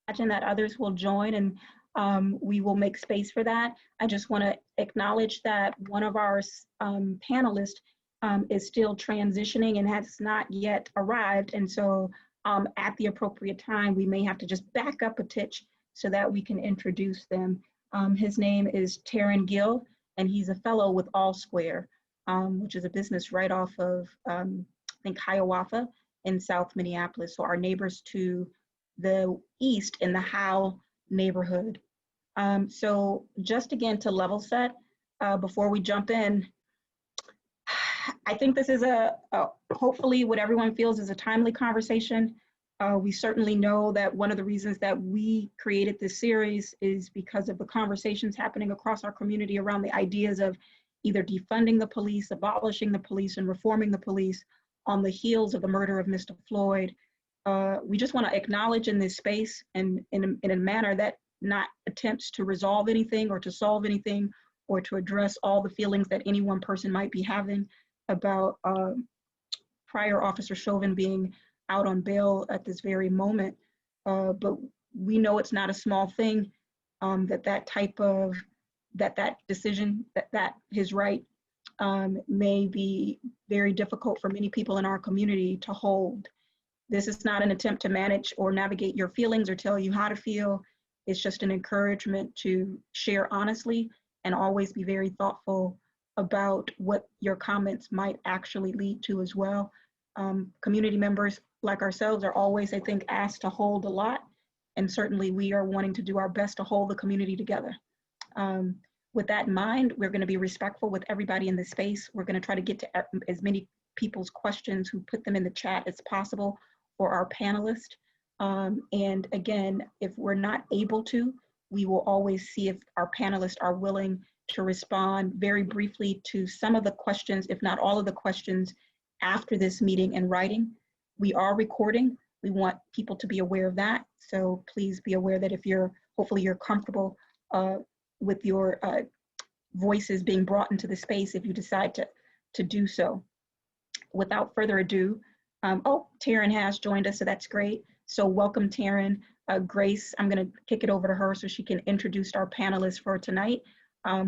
Imagine that others will join, and we will make space for that. I just want to acknowledge that one of our panelists is still transitioning and has not yet arrived. And so at the appropriate time, we may have to just back up a titch so that we can introduce them. His name is Terrein Gill, and he's a fellow with All Square, which is a business right off of, I think, Hiawatha in South Minneapolis. So our neighbors to the east in the Howe neighborhood. So just again to level set, before we jump in, I think this is hopefully what everyone feels is a timely conversation. We certainly know that one of the reasons that we created this series is because of the conversations happening across our community around the ideas of either defunding the police, abolishing the police, and reforming the police on the heels of the murder of Mr. Floyd. We just want to acknowledge in this space and in a manner that not attempts to resolve anything or to solve anything or to address all the feelings that any one person might be having about prior Officer Chauvin being out on bail at this very moment. But we know it's not a small thing that decision, that his right may be very difficult for many people in our community to hold. This is not an attempt to manage or navigate your feelings or tell you how to feel. It's just an encouragement to share honestly and always be very thoughtful about what your comments might actually lead to as well. Community members like ourselves are always, I think, asked to hold a lot. And certainly we are wanting to do our best to hold the community together. With that in mind, we're going to be respectful with everybody in this space. We're going to try to get to as many people's questions who put them in the chat as possible for our panelists. And again, if we're not able to, we will always see if our panelists are willing to respond very briefly to some of the questions, if not all of the questions, after this meeting in writing. We are recording. We want people to be aware of that. So please be aware that if hopefully you're comfortable with your voices being brought into the space if you decide to do so. Without further ado, Terrein has joined us, so that's great. So welcome, Terrein. Grace, I'm going to kick it over to her so she can introduce our panelists for tonight,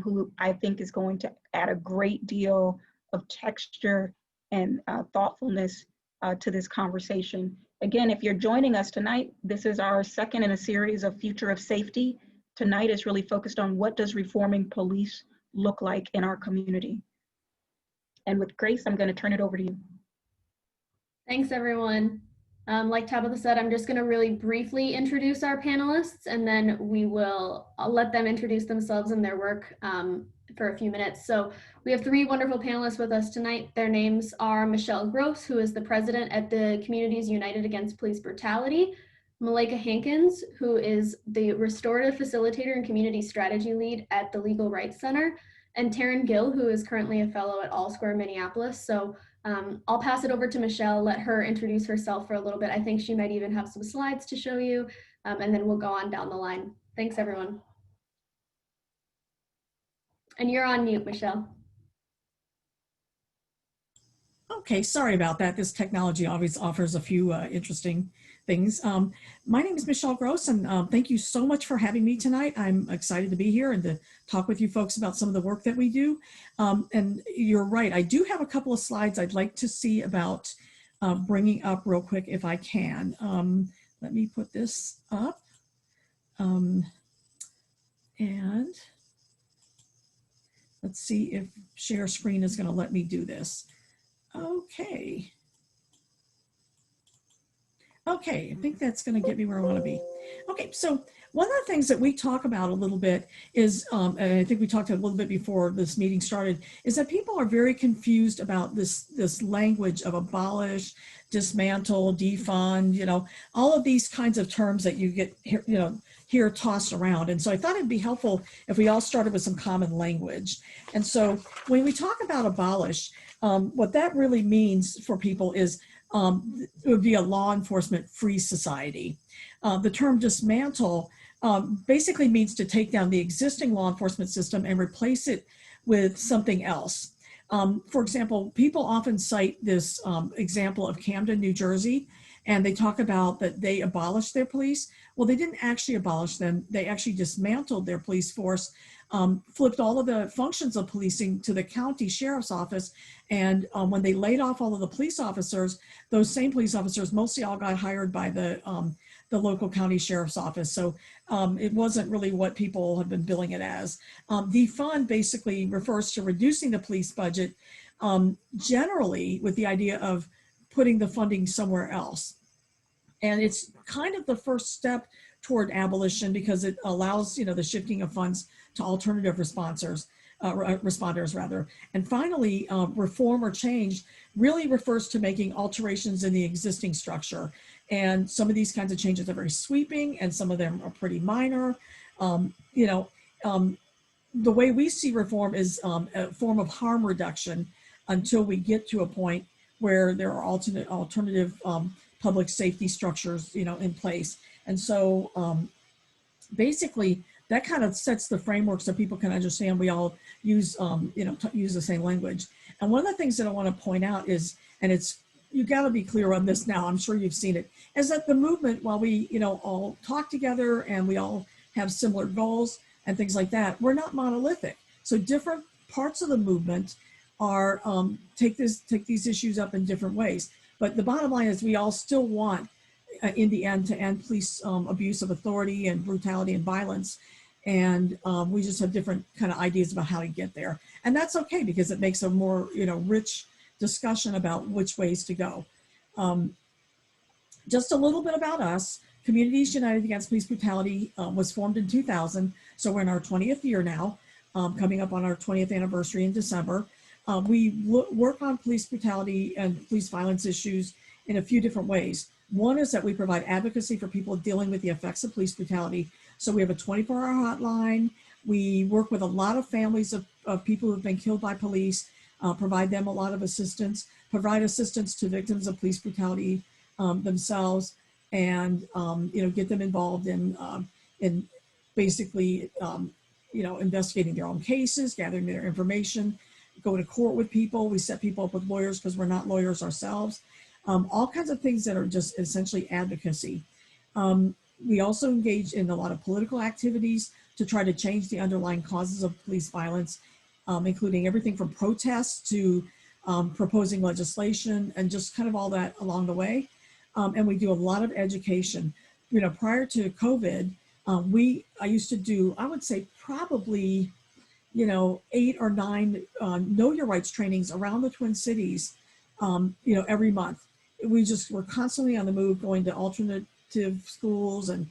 who I think is going to add a great deal of texture and thoughtfulness to this conversation. Again, if you're joining us tonight, this is our second in a series of Future of Safety. Tonight is really focused on what does reforming police look like in our community. And with Grace, I'm going to turn it over to you. Thanks, everyone. Like Tabitha said, I'm just going to really briefly introduce our panelists, and then I'll let them introduce themselves and their work for a few minutes. So we have three wonderful panelists with us tonight. Their names are Michelle Gross, who is the president at the Communities United Against Police Brutality, Malaika Hankins, who is the restorative facilitator and community strategy lead at the Legal Rights Center, and Terrein Gill, who is currently a fellow at All Square Minneapolis. So I'll pass it over to Michelle, let her introduce herself for a little bit. I think she might even have some slides to show you, and then we'll go on down the line. Thanks, everyone. And you're on mute, Michelle. Okay, sorry about that. This technology always offers a few interesting things. My name is Michelle Gross, and thank you so much for having me tonight. I'm excited to be here and to talk with you folks about some of the work that we do. And you're right, I do have a couple of slides I'd like to see about bringing up real quick if I can. Let me put this up. And let's see if share screen is going to let me do this. Okay. Okay, I think that's going to get me where I want to be. Okay, so one of the things that we talk about a little bit is, and I think we talked a little bit before this meeting started, is that people are very confused about this language of abolish, dismantle, defund, you know, all of these kinds of terms that you get here, you know, here tossed around. And so I thought it'd be helpful if we all started with some common language. And so when we talk about abolish, what that really means for people is it would be a law enforcement free society. The term dismantle basically means to take down the existing law enforcement system and replace it with something else. For example, people often cite this example of Camden, New Jersey, and they talk about that they abolished their police. Well, they didn't actually abolish them. They actually dismantled their police force, flipped all of the functions of policing to the county sheriff's office. And when they laid off all of the police officers, those same police officers mostly all got hired by the local county sheriff's office. So it wasn't really what people have been billing it as. Defund basically refers to reducing the police budget, generally with the idea of putting the funding somewhere else. And it's kind of the first step toward abolition because it allows, the shifting of funds to alternative responders rather. And finally, reform or change really refers to making alterations in the existing structure. And some of these kinds of changes are very sweeping and some of them are pretty minor. The way we see reform is a form of harm reduction until we get to a point where there are alternative public safety structures, in place. And so basically that kind of sets the framework so people can understand we all use, use the same language. And one of the things that I want to point out is, and you got to be clear on this now, I'm sure you've seen it, is that the movement, while we, all talk together and we all have similar goals and things like that, we're not monolithic. So different parts of the movement are take these issues up in different ways. But the bottom line is we all still want, in the end, to end police abuse of authority and brutality and violence. And we just have different kind of ideas about how to get there. And that's okay because it makes a more, rich discussion about which ways to go. Just a little bit about us. Communities United Against Police Brutality was formed in 2000. So we're in our 20th year now, coming up on our 20th anniversary in December. We work on police brutality and police violence issues in a few different ways. One is that we provide advocacy for people dealing with the effects of police brutality. So we have a 24-hour hotline. We work with a lot of families of people who have been killed by police, provide them a lot of assistance, provide assistance to victims of police brutality themselves, and get them involved in basically investigating their own cases, gathering their information, go to court with people. We set people up with lawyers because we're not lawyers ourselves. All kinds of things that are just essentially advocacy. We also engage in a lot of political activities to try to change the underlying causes of police violence, including everything from protests to proposing legislation and just kind of all that along the way. And we do a lot of education. Prior to COVID, I used to do, I would say probably, 8 or 9 Know Your Rights trainings around the Twin Cities, every month. We just were constantly on the move, going to alternative schools and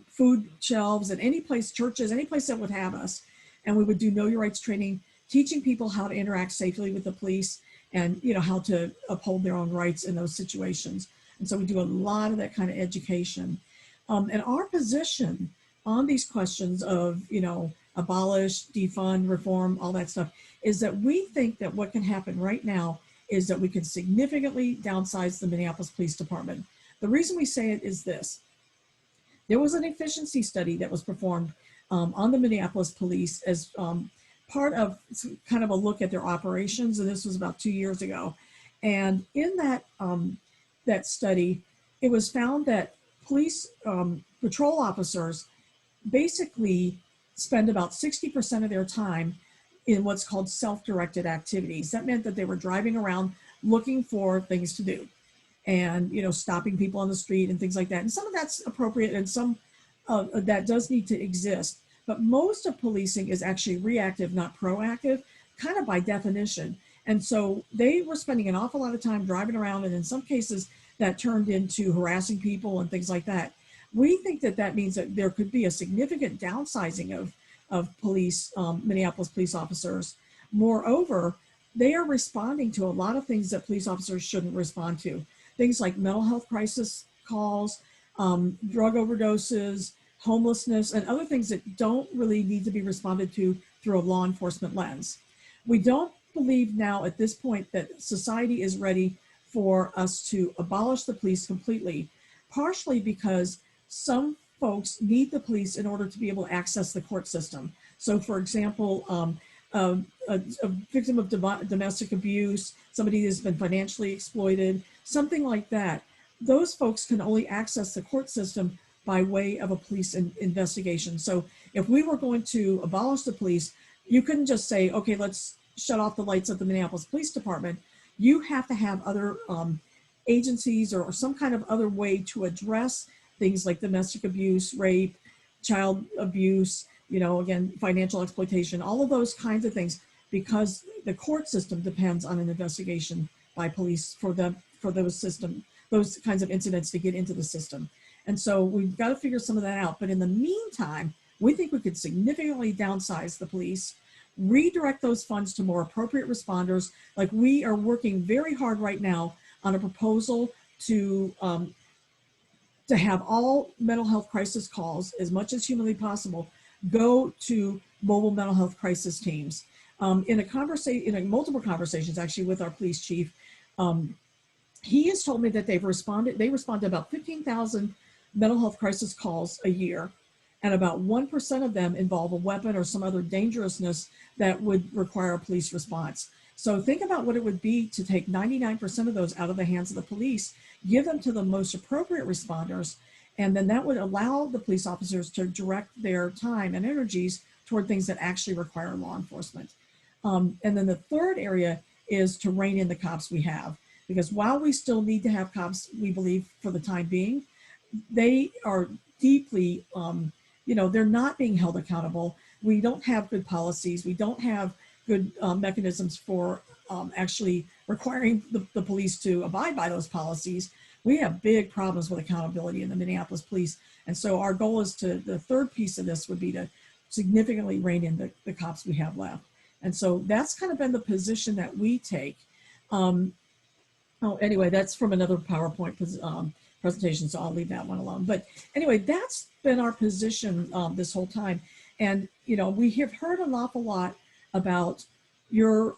food shelves and any place, churches, any place that would have us. And we would do Know Your Rights training, teaching people how to interact safely with the police and, how to uphold their own rights in those situations. And so we do a lot of that kind of education. And our position on these questions of, abolish, defund, reform, all that stuff, is that we think that what can happen right now is that we can significantly downsize the Minneapolis Police Department. The reason we say it is this. There was an efficiency study that was performed on the Minneapolis Police as part of kind of a look at their operations, and this was about 2 years ago. And in that study, it was found that police patrol officers basically spend about 60% of their time in what's called self-directed activities. That meant that they were driving around looking for things to do and, stopping people on the street and things like that. And some of that's appropriate and some that does need to exist. But most of policing is actually reactive, not proactive, kind of by definition. And so they were spending an awful lot of time driving around, and in some cases that turned into harassing people and things like that. We think that that means that there could be a significant downsizing of police, Minneapolis police officers. Moreover, they are responding to a lot of things that police officers shouldn't respond to. Things like mental health crisis calls, drug overdoses, homelessness, and other things that don't really need to be responded to through a law enforcement lens. We don't believe now at this point that society is ready for us to abolish the police completely, partially because some folks need the police in order to be able to access the court system. So for example, a victim of domestic abuse, somebody who's been financially exploited, something like that, those folks can only access the court system by way of a police investigation. So if we were going to abolish the police, you couldn't just say, okay, let's shut off the lights at the Minneapolis Police Department. You have to have other agencies or some kind of other way to address things like domestic abuse, rape, child abuse, you know, again, financial exploitation, all of those kinds of things, because the court system depends on an investigation by police for those kinds of incidents to get into the system. And so we've got to figure some of that out. But in the meantime, we think we could significantly downsize the police, redirect those funds to more appropriate responders. Like we are working very hard right now on a proposal to have all mental health crisis calls, as much as humanly possible, go to mobile mental health crisis teams. In multiple conversations actually with our police chief, he has told me that they respond to about 15,000 mental health crisis calls a year, and about 1% of them involve a weapon or some other dangerousness that would require a police response. So think about what it would be to take 99% of those out of the hands of the police, give them to the most appropriate responders, and then that would allow the police officers to direct their time and energies toward things that actually require law enforcement. And then the third area is to rein in the cops we have, because while we still need to have cops, we believe for the time being, they are deeply, they're not being held accountable. We don't have good policies. We don't have good mechanisms for actually requiring the police to abide by those policies. We have big problems with accountability in the Minneapolis police. And so our goal is the third piece of this would be to significantly rein in the cops we have left. And so that's kind of been the position that we take. Anyway, that's from another PowerPoint presentation, so I'll leave that one alone. But anyway, that's been our position this whole time. And, we have heard an awful lot about your,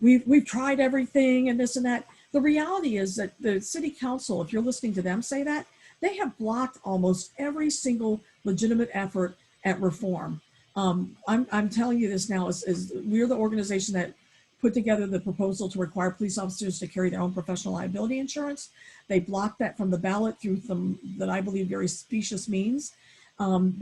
we've tried everything and this and that. The reality is that the city council, if you're listening to them say that, they have blocked almost every single legitimate effort at reform. I'm telling you this now as we're the organization that put together the proposal to require police officers to carry their own professional liability insurance. They blocked that from the ballot through some that I believe very specious means. I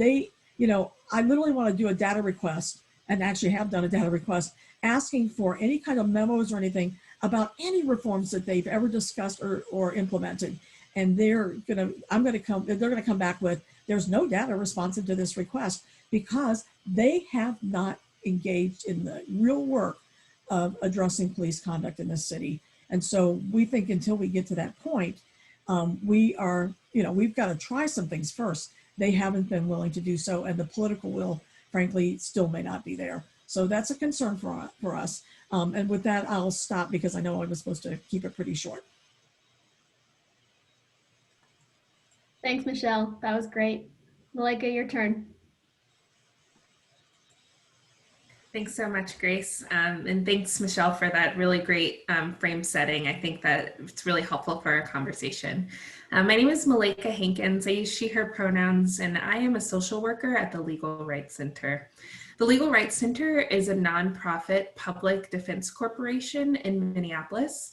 literally want to do a data request, and actually have done a data request, asking for any kind of memos or anything about any reforms that they've ever discussed or implemented. And they're going to come back with, there's no data responsive to this request, because they have not engaged in the real work of addressing police conduct in this city. And so we think until we get to that point, we've got to try some things first. They haven't been willing to do so, and the political will, frankly, still may not be there. So that's a concern for us. And with that, I'll stop because I know I was supposed to keep it pretty short. Thanks, Michelle. That was great. Malaika, your turn. Thanks so much, Grace. And thanks, Michelle, for that really great frame setting. I think that it's really helpful for our conversation. My name is Malaika Hankins. I use she, her pronouns, and I am a social worker at the Legal Rights Center. The Legal Rights Center is a nonprofit public defense corporation in Minneapolis.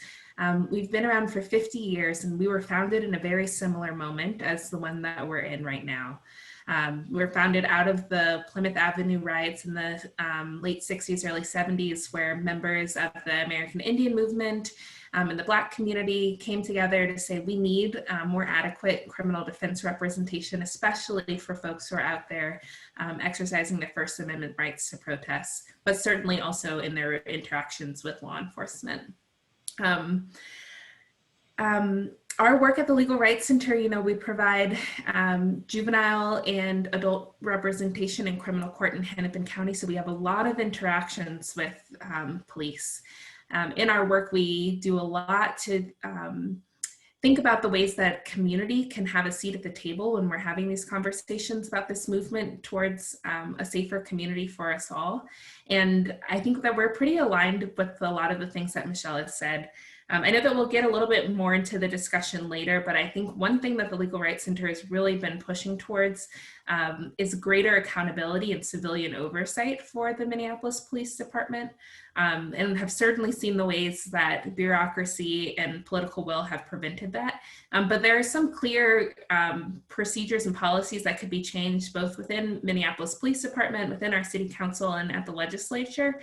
We've been around for 50 years, and we were founded in a very similar moment as the one that we're in right now. We were founded out of the Plymouth Avenue riots in the late 60s, early 70s, where members of the American Indian movement and the Black community came together to say we need more adequate criminal defense representation, especially for folks who are out there exercising their First Amendment rights to protest, but certainly also in their interactions with law enforcement. Our work at the Legal Rights Center, we provide juvenile and adult representation in criminal court in Hennepin County. So we have a lot of interactions with police. In our work, we do a lot to think about the ways that community can have a seat at the table when we're having these conversations about this movement towards a safer community for us all. And I think that we're pretty aligned with a lot of the things that Michelle has said. I know that we'll get a little bit more into the discussion later, but I think one thing that the Legal Rights Center has really been pushing towards is greater accountability and civilian oversight for the Minneapolis Police Department, and have certainly seen the ways that bureaucracy and political will have prevented that. But there are some clear procedures and policies that could be changed both within Minneapolis Police Department, within our city council, and at the legislature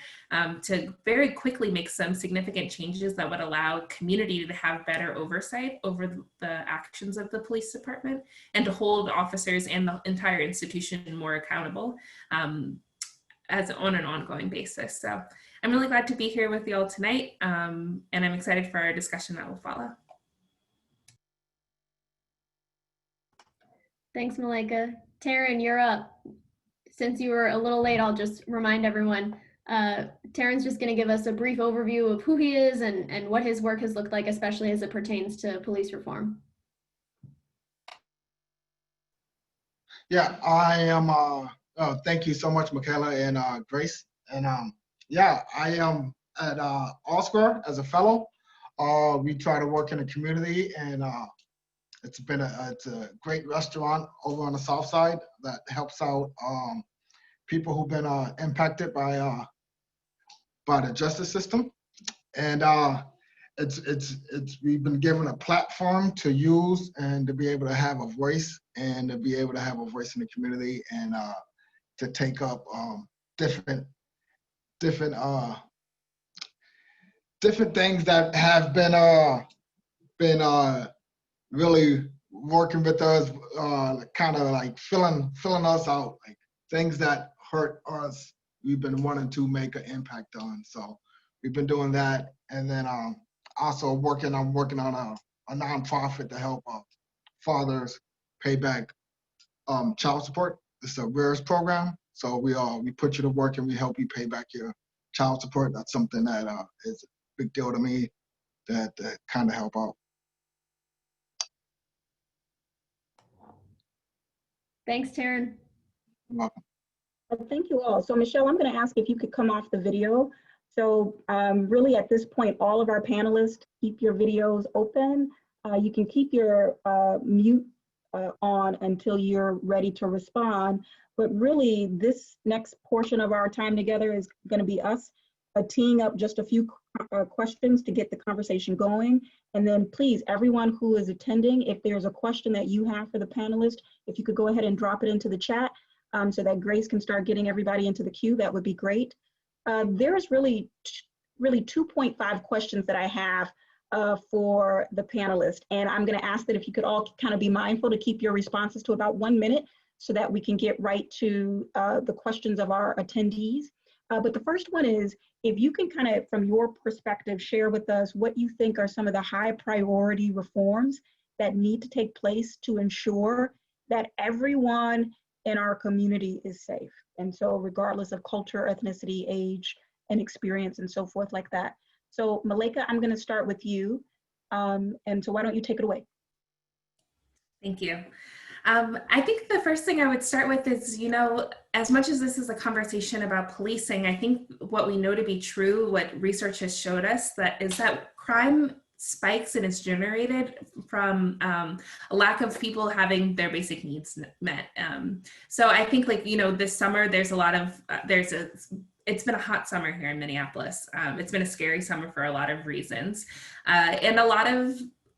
to very quickly make some significant changes that would allow community to have better oversight over the actions of the police department and to hold officers and the entire institution more accountable as on an ongoing basis. So I'm really glad to be here with you all tonight, and I'm excited for our discussion that will follow. Thanks, Malaika. Terrein, you're up. Since you were a little late, I'll just remind everyone, Terrein's just gonna give us a brief overview of who he is and what his work has looked like, especially as it pertains to police reform. Yeah, I am, thank you so much, Michaela and Grace. And yeah, I am at Oscar as a fellow. We try to work in the community, and it's a great restaurant over on the south side that helps out people who've been impacted by the justice system. And we've been given a platform to use and to be able to have a voice, and to be able to have a voice in the community, and to take up different things that have been really working with us, kind of like filling us out, like things that hurt us, we've been wanting to make an impact on. So we've been doing that. And then also I'm working on a nonprofit to help fathers pay back child support. It's a RARES program. So we put you to work and we help you pay back your child support. That's something that is a big deal to me, that kind of help out. Thanks, Terrein. You're welcome. Thank you all. So Michelle, I'm going to ask if you could come off the video. So really at this point, all of our panelists, keep your videos open. You can keep your mute on until you're ready to respond. But really, this next portion of our time together is going to be us teeing up just a few questions to get the conversation going. And then please, everyone who is attending, if there's a question that you have for the panelists, if you could go ahead and drop it into the chat so that Grace can start getting everybody into the queue, that would be great. There's really 2.5 questions that I have for the panelists. And I'm going to ask that if you could all kind of be mindful to keep your responses to about 1 minute so that we can get right to the questions of our attendees. But the first one is, if you can kind of, from your perspective, share with us what you think are some of the high priority reforms that need to take place to ensure that everyone in our community is safe. And so regardless of culture, ethnicity, age, and experience, and so forth like that. So Malaika, I'm gonna start with you. And so why don't you take it away? Thank you. I think the first thing I would start with is, as much as this is a conversation about policing, I think what we know to be true, what research has showed us, is that crime spikes and is generated from a lack of people having their basic needs met. So I think, this summer, there's a lot of, it's been a hot summer here in Minneapolis. It's been a scary summer for a lot of reasons. And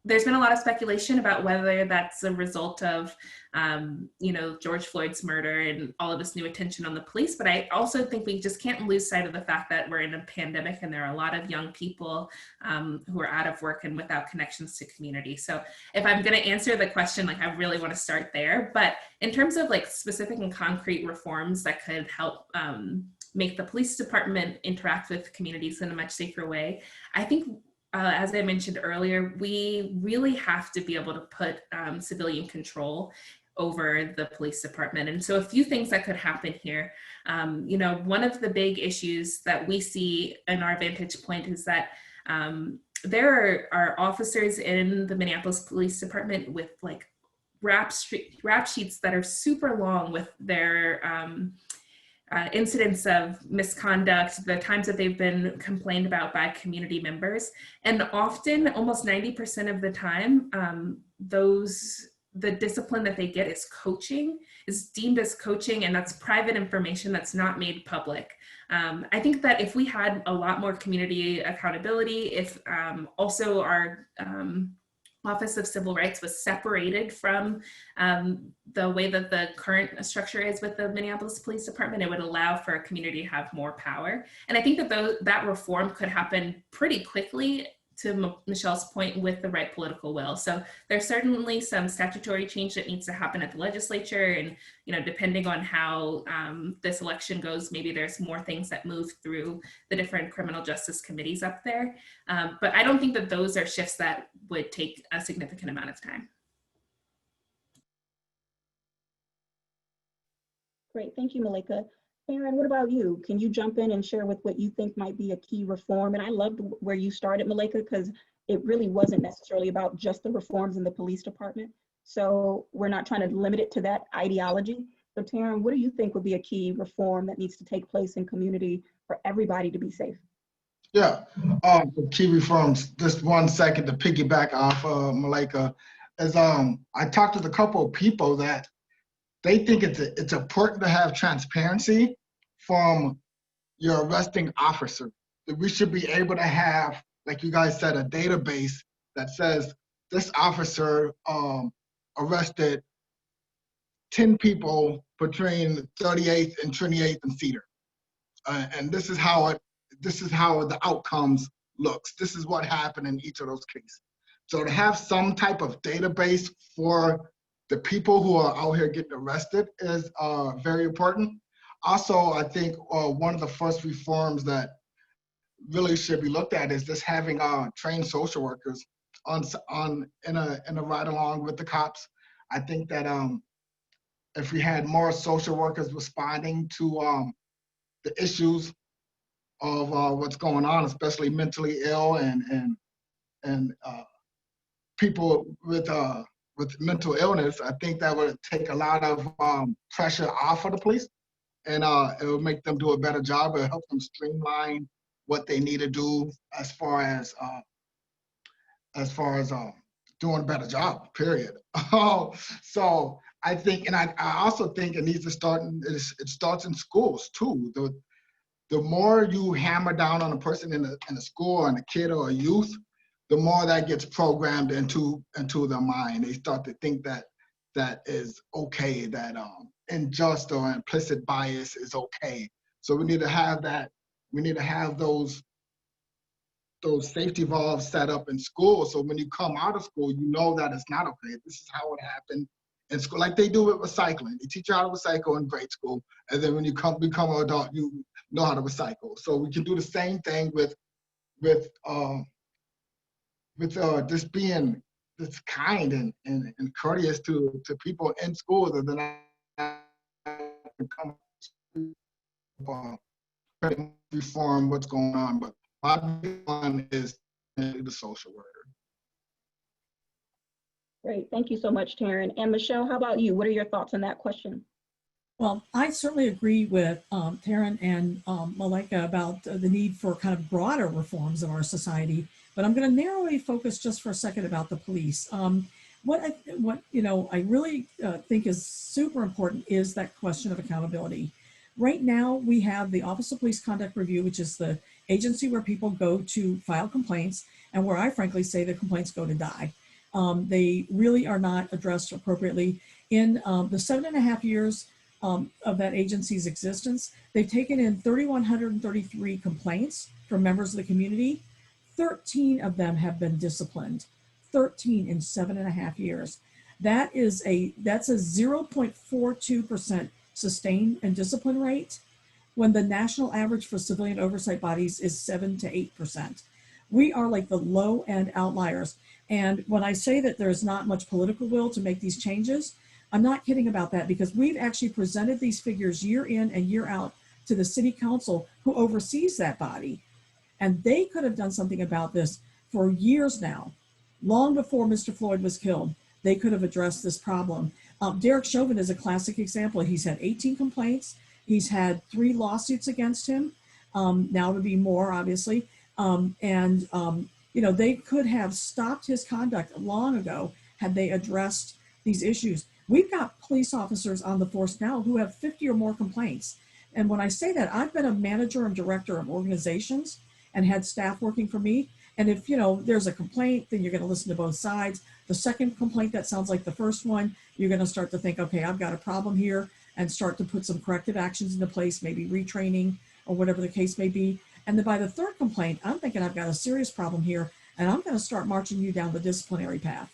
there's been a lot of speculation about whether that's a result of, George Floyd's murder and all of this new attention on the police. But I also think we just can't lose sight of the fact that we're in a pandemic and there are a lot of young people who are out of work and without connections to community. So if I'm going to answer the question, I really want to start there. But in terms of specific and concrete reforms that could help make the police department interact with communities in a much safer way, I think, as I mentioned earlier, we really have to be able to put civilian control over the police department. And so a few things that could happen here. One of the big issues that we see in our vantage point is that there are officers in the Minneapolis Police Department with rap sheets that are super long with their incidents of misconduct, the times that they've been complained about by community members. And often, almost 90% of the time, the discipline that they get is deemed as coaching, and that's private information that's not made public. I think that if we had a lot more community accountability, if also our Office of Civil Rights was separated from the way that the current structure is with the Minneapolis Police Department, it would allow for a community to have more power. And I think that that reform could happen pretty quickly, to Michelle's point, with the right political will. So there's certainly some statutory change that needs to happen at the legislature, and depending on how this election goes, maybe there's more things that move through the different criminal justice committees up there. But I don't think that those are shifts that would take a significant amount of time. Great, thank you, Malaika. Terrein, what about you? Can you jump in and share with what you think might be a key reform? And I loved where you started, Malaika, because it really wasn't necessarily about just the reforms in the police department. So we're not trying to limit it to that ideology. So Terrein, what do you think would be a key reform that needs to take place in community for everybody to be safe? Yeah, the key reforms, just 1 second to piggyback off Malaika, is I talked with a couple of people that they think it's important to have transparency from your arresting officer. That we should be able to have, like you guys said, a database that says this officer arrested 10 people between 38th and 28th and Cedar, and this is how the outcomes looks. This is what happened in each of those cases. So to have some type of database for the people who are out here getting arrested is very important. Also, I think one of the first reforms that really should be looked at is just having trained social workers in a ride along with the cops. I think that if we had more social workers responding to the issues of what's going on, especially mentally ill and people with mental illness, I think that would take a lot of pressure off of the police, and it will make them do a better job. It will help them streamline what they need to do as far as doing a better job, period. So I think, and I also think it needs to start, it starts in schools too. The more you hammer down on a person in a school, and a kid or a youth, the more that gets programmed into their mind. They start to think that is okay, that unjust or implicit bias is okay. So we need to have that. We need to have those safety valves set up in school. So when you come out of school, you know that it's not okay. This is how it happened in school, like they do with recycling. They teach you how to recycle in grade school, and then when you become an adult, you know how to recycle. So we can do the same thing with just being just kind and courteous to people in school that they're not reform what's going on. But my big one is the social worker. Great, thank you so much, Terrein. And Michelle, how about you? What are your thoughts on that question? Well, I certainly agree with Terrein and Malaika about the need for kind of broader reforms of our society, but I'm going to narrowly focus just for a second about the police. What I really think is super important is that question of accountability. Right now, we have the Office of Police Conduct Review, which is the agency where people go to file complaints, and where I frankly say the complaints go to die. They really are not addressed appropriately. In the 7.5 years of that agency's existence, they've taken in 3,133 complaints from members of the community. 13 of them have been disciplined. 13 in 7.5 years. That's a 0.42% sustain and discipline rate, when the national average for civilian oversight bodies is 7 to 8%. We are like the low end outliers. And when I say that there's not much political will to make these changes, I'm not kidding about that, because we've actually presented these figures year in and year out to the city council who oversees that body. And they could have done something about this for years now. Long before Mr. Floyd was killed, they could have addressed this problem. Derek Chauvin is a classic example. He's had 18 complaints. He's had 3 lawsuits against him. Now to be more, obviously. You know, they could have stopped his conduct long ago had they addressed these issues. We've got police officers on the force now who have 50 or more complaints. And when I say that, I've been a manager and director of organizations and had staff working for me. And if, you know, there's a complaint, then you're going to listen to both sides. The second complaint that sounds like the first one, you're going to start to think, okay, I've got a problem here, and start to put some corrective actions into place, maybe retraining or whatever the case may be. And then by the third complaint, I'm thinking I've got a serious problem here, and I'm going to start marching you down the disciplinary path.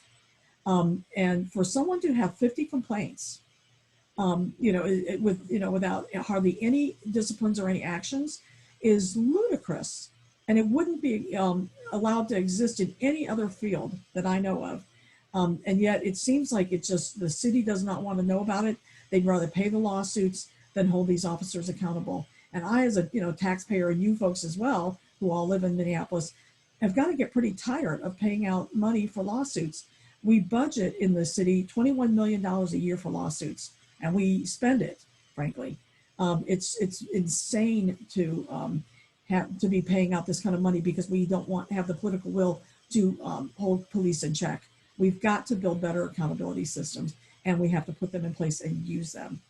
And for someone to have 50 complaints, you know, without hardly any disciplines or any actions, is ludicrous, and it wouldn't be allowed to exist in any other field that I know of. And yet it seems like it's just the city does not want to know about it. They'd rather pay the lawsuits than hold these officers accountable. And I, as a taxpayer, and you folks as well, who all live in Minneapolis, have got to get pretty tired of paying out money for lawsuits. We budget in the city $21 million a year for lawsuits, and we spend it, frankly. It's insane to have to be paying out this kind of money because we don't have the political will to hold police in check. We've got to build better accountability systems, and we have to put them in place and use them.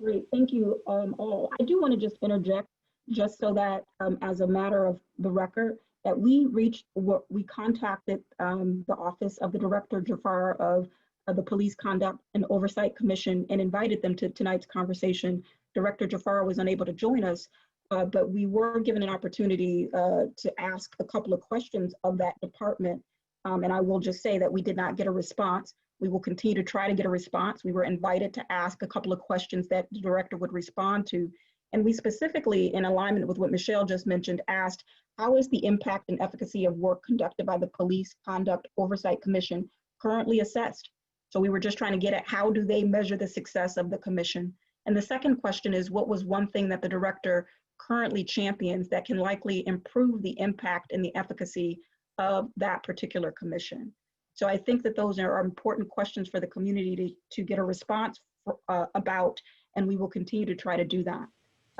Great, thank you all. I do want to just interject, just so that as a matter of the record, that we contacted the Office of the Director Jafar of the Police Conduct and Oversight Commission and invited them to tonight's conversation. Director Jafar was unable to join us, but we were given an opportunity to ask a couple of questions of that department. And I will just say that we did not get a response. We will continue to try to get a response. We were invited to ask a couple of questions that the director would respond to. And we specifically, in alignment with what Michelle just mentioned, asked, how is the impact and efficacy of work conducted by the Police Conduct Oversight Commission currently assessed? So we were just trying to get at how do they measure the success of the commission? And the second question is, what was one thing that the director currently champions that can likely improve the impact and the efficacy of that particular commission? So I think that those are important questions for the community to get a response about, and we will continue to try to do that.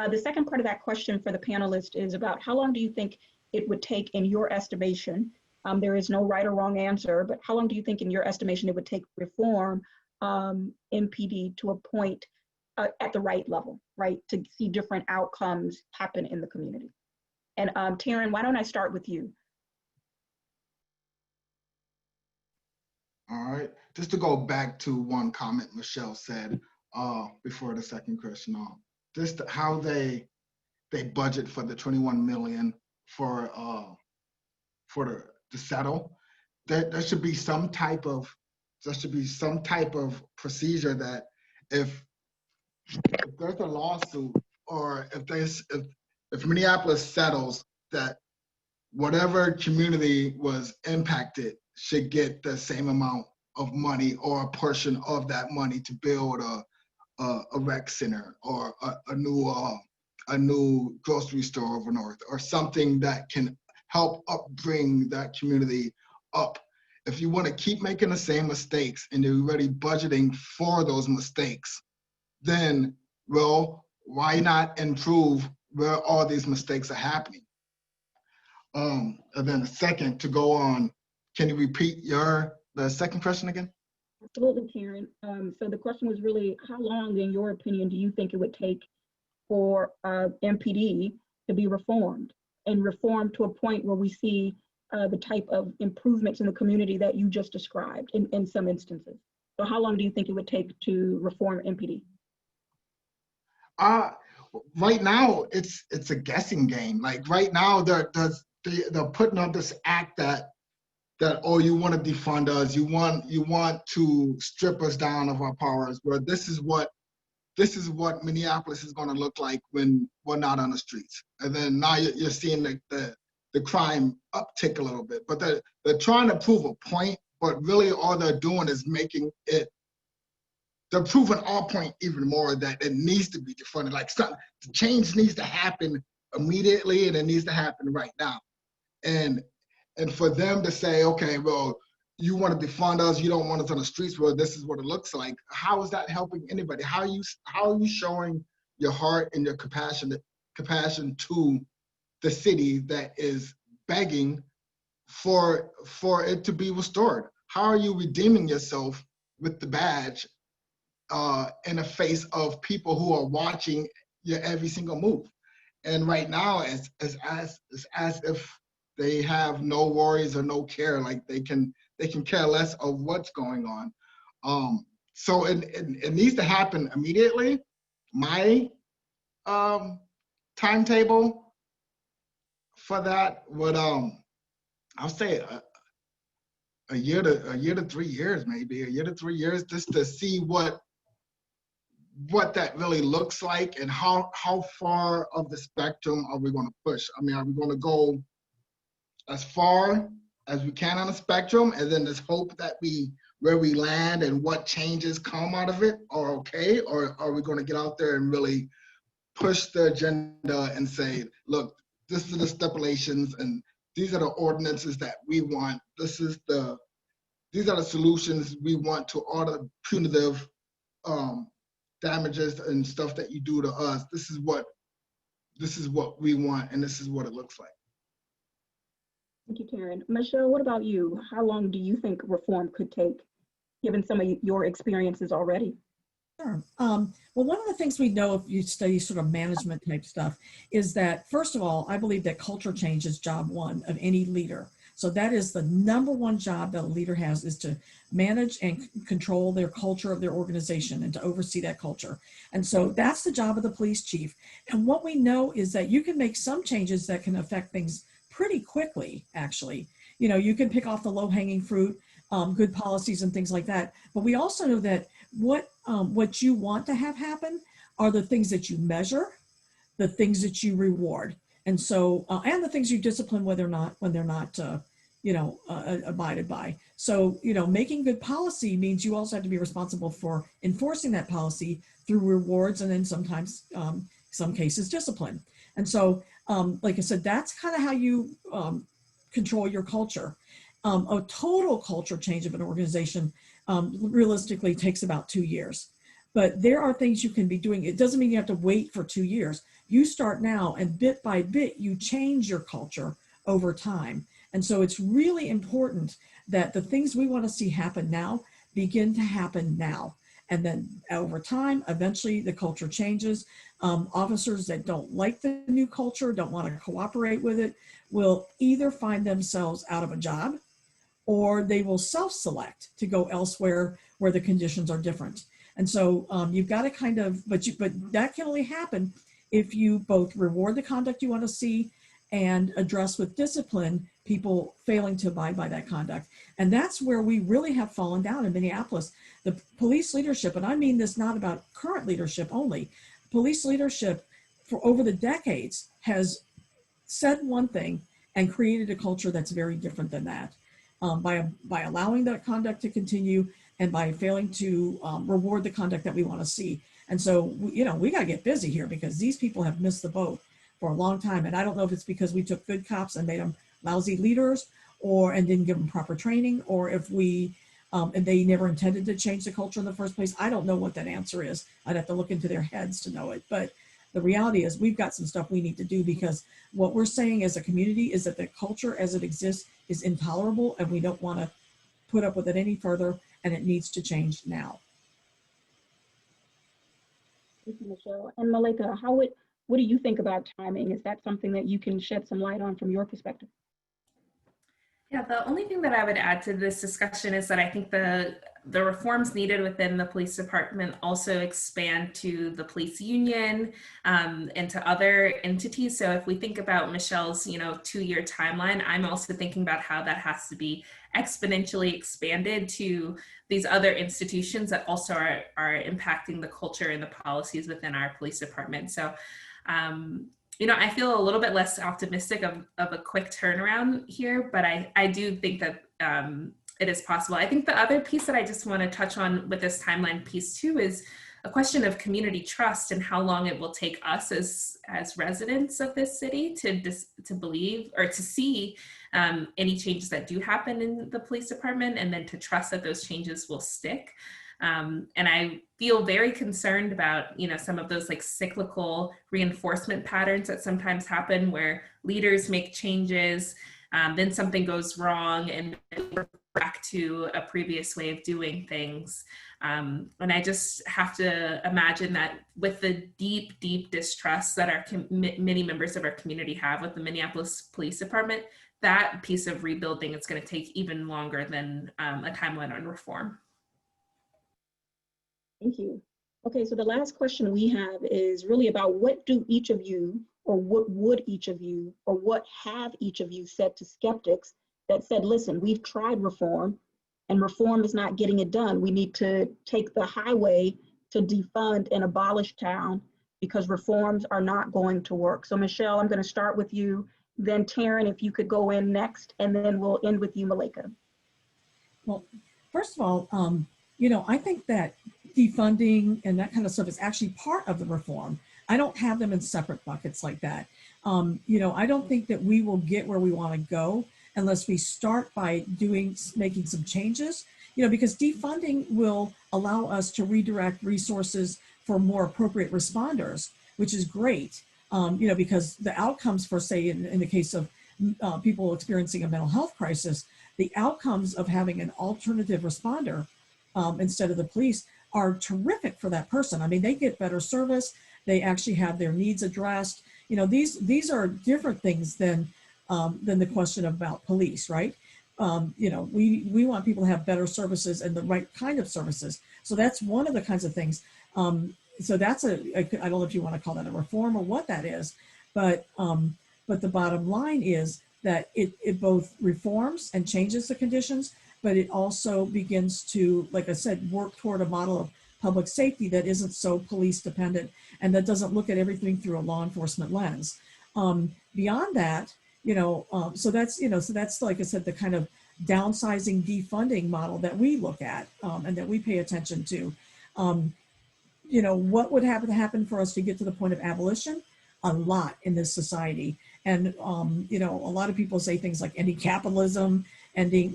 The second part of that question for the panelist is about how long do you think it would take in your estimation, there is no right or wrong answer, but how long do you think in your estimation it would take to reform MPD to a point at the right level, right, to see different outcomes happen in the community? And Terrein, why don't I start with you? All right, just to go back to one comment Michelle said before the second question, just how they budget for the 21 million for to settle. There should be some type of procedure that if there's a lawsuit or if Minneapolis settles, that whatever community was impacted should get the same amount of money or a portion of that money to build a rec center or a new grocery store over north, or something that can help bring that community up. If you want to keep making the same mistakes and you're already budgeting for those mistakes, then, well, why not improve where all these mistakes are happening? And then the second, to go on, can you repeat the second question again? Absolutely, Terrein. So the question was really, how long, in your opinion, do you think it would take for MPD to be reformed, and reformed to a point where we see the type of improvements in the community that you just described in some instances? So how long do you think it would take to reform MPD? Right now, it's a guessing game. Like right now, they're putting up this act that oh, you want to defund us, you want to strip us down of our powers, where this is what Minneapolis is going to look like when we're not on the streets. And then now you're seeing the crime uptick a little bit, but they're trying to prove a point, but really all they're doing is they're proving our point even more, that it needs to be defunded. Like the change needs to happen immediately, and it needs to happen right now. And for them to say, okay, well, you want to defund us, you don't want us on the streets, well, this is what it looks like. How is that helping anybody? How are you showing your heart and your compassion to the city that is begging for it to be restored? How are you redeeming yourself with the badge in the face of people who are watching your every single move? And right now, it's as if they have no worries or no care, like they can care less of what's going on. So it needs to happen immediately. My timetable for that would I'll say a year to 3 years, maybe a year to 3 years, just to see what that really looks like and how far of the spectrum are we going to push. I mean, are we going to go as far as we can on the spectrum and then just hope that where we land and what changes come out of it are okay? Or are we going to get out there and really push the agenda and say, look, this are the stipulations and these are the ordinances that we want. These are the solutions we want to all the punitive damages and stuff that you do to us. This is what we want, and this is what it looks like. Thank you, Terrein. Michelle, what about you? How long do you think reform could take, given some of your experiences already? Sure. Well, one of the things we know if you study sort of management type stuff is that, first of all, I believe that culture change is job one of any leader. So that is the number one job that a leader has, is to manage and control their culture of their organization and to oversee that culture. And so that's the job of the police chief. And what we know is that you can make some changes that can affect things pretty quickly, actually. You know, you can pick off the low-hanging fruit, good policies and things like that. But we also know that what you want to have happen are the things that you measure, the things that you reward. And so, and the things you discipline when they're not, abided by. So, making good policy means you also have to be responsible for enforcing that policy through rewards and then sometimes, some cases, discipline. And so, like I said, that's kind of how you control your culture. A total culture change of an organization realistically takes about 2 years. But there are things you can be doing. It doesn't mean you have to wait for 2 years. You start now, and bit by bit, you change your culture over time. And so it's really important that the things we want to see happen now begin to happen now. And then over time, eventually the culture changes. Officers that don't like the new culture, don't want to cooperate with it, will either find themselves out of a job or they will self-select to go elsewhere where the conditions are different. And so you've got to kind of, but that can only happen if you both reward the conduct you want to see and address with discipline people failing to abide by that conduct. And that's where we really have fallen down in Minneapolis. The police leadership, and I mean this not about current leadership only, police leadership for over the decades has said one thing and created a culture that's very different than that. By allowing that conduct to continue and by failing to reward the conduct that we want to see. And so, we got to get busy here because these people have missed the boat for a long time. And I don't know if it's because we took good cops and made them lousy leaders and didn't give them proper training, or if and they never intended to change the culture in the first place. I don't know what that answer is. I'd have to look into their heads to know it. But the reality is we've got some stuff we need to do, because what we're saying as a community is that the culture as it exists is intolerable and we don't want to put up with it any further, and it needs to change now. Thank you, Michelle. And Malaika, what do you think about timing? Is that something that you can shed some light on from your perspective? Yeah, the only thing that I would add to this discussion is that I think the reforms needed within the police department also expand to the police union and to other entities. So if we think about Michelle's 2-year timeline, I'm also thinking about how that has to be exponentially expanded to these other institutions that also are impacting the culture and the policies within our police department. So I feel a little bit less optimistic of a quick turnaround here, but I do think that it is possible. I think the other piece that I just want to touch on with this timeline piece too is a question of community trust and how long it will take us as residents of this city to believe or to see any changes that do happen in the police department, and then to trust that those changes will stick. And I feel very concerned about, you know, some of those like cyclical reinforcement patterns that sometimes happen where leaders make changes, then something goes wrong and we're back to a previous way of doing things. And I just have to imagine that with the deep, deep distrust that our many members of our community have with the Minneapolis Police Department, that piece of rebuilding is going to take even longer than a timeline on reform. Thank you. Okay, so the last question we have is really about what do each of you, or what would each of you, or what have each of you said to skeptics that said, listen, we've tried reform and reform is not getting it done. We need to take the highway to defund and abolish town because reforms are not going to work. So Michelle, I'm going to start with you, then Terrein, if you could go in next, and then we'll end with you, Malaika. Well, first of all, you know, I think that defunding and that kind of stuff is actually part of the reform. I don't have them in separate buckets like that. You know, I don't think that we will get where we want to go unless we start by making some changes, you know, because defunding will allow us to redirect resources for more appropriate responders, which is great, you know, because the outcomes for, say, in the case of people experiencing a mental health crisis, the outcomes of having an alternative responder instead of the police are terrific for that person. I mean, they get better service. They actually have their needs addressed. You know, these are different things than the question about police, right? You know, we want people to have better services and the right kind of services. So that's one of the kinds of things. So that's I don't know if you want to call that a reform or what that is, but the bottom line is that it both reforms and changes the conditions, but it also begins to, like I said, work toward a model of public safety that isn't so police dependent and that doesn't look at everything through a law enforcement lens. Beyond that, you know, so that's like I said, the kind of downsizing, defunding model that we look at and that we pay attention to. You know, what would have to happen for us to get to the point of abolition? A lot in this society. And, you know, a lot of people say things like ending capitalism,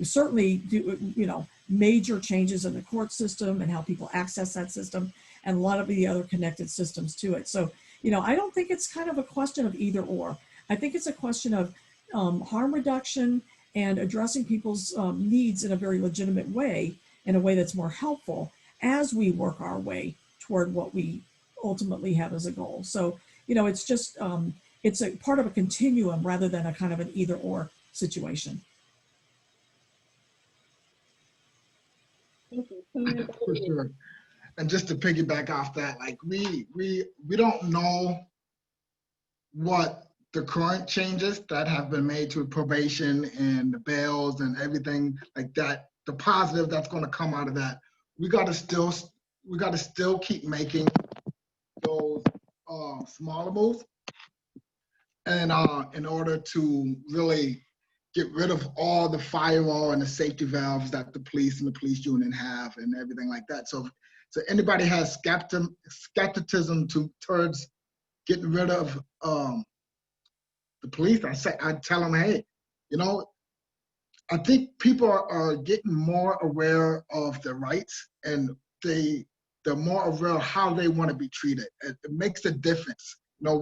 certainly, you know, major changes in the court system and how people access that system, and a lot of the other connected systems to it. So, you know, I don't think it's kind of a question of either or. I think it's a question of harm reduction and addressing people's needs in a very legitimate way, in a way that's more helpful as we work our way toward what we ultimately have as a goal. So, you know, it's just, it's a part of a continuum rather than a kind of an either or situation. Thank you. For sure. And just to piggyback off that, like we don't know what the current changes that have been made to probation and the bails and everything like that, the positive that's going to come out of that. We got to still keep making those smaller moves, and in order to really get rid of all the firewall and the safety valves that the police and the police union have and everything like that. So anybody has skepticism towards getting rid of the police, I tell them, hey, you know, I think people are getting more aware of their rights, and they're more aware of how they want to be treated. It makes a difference. You know,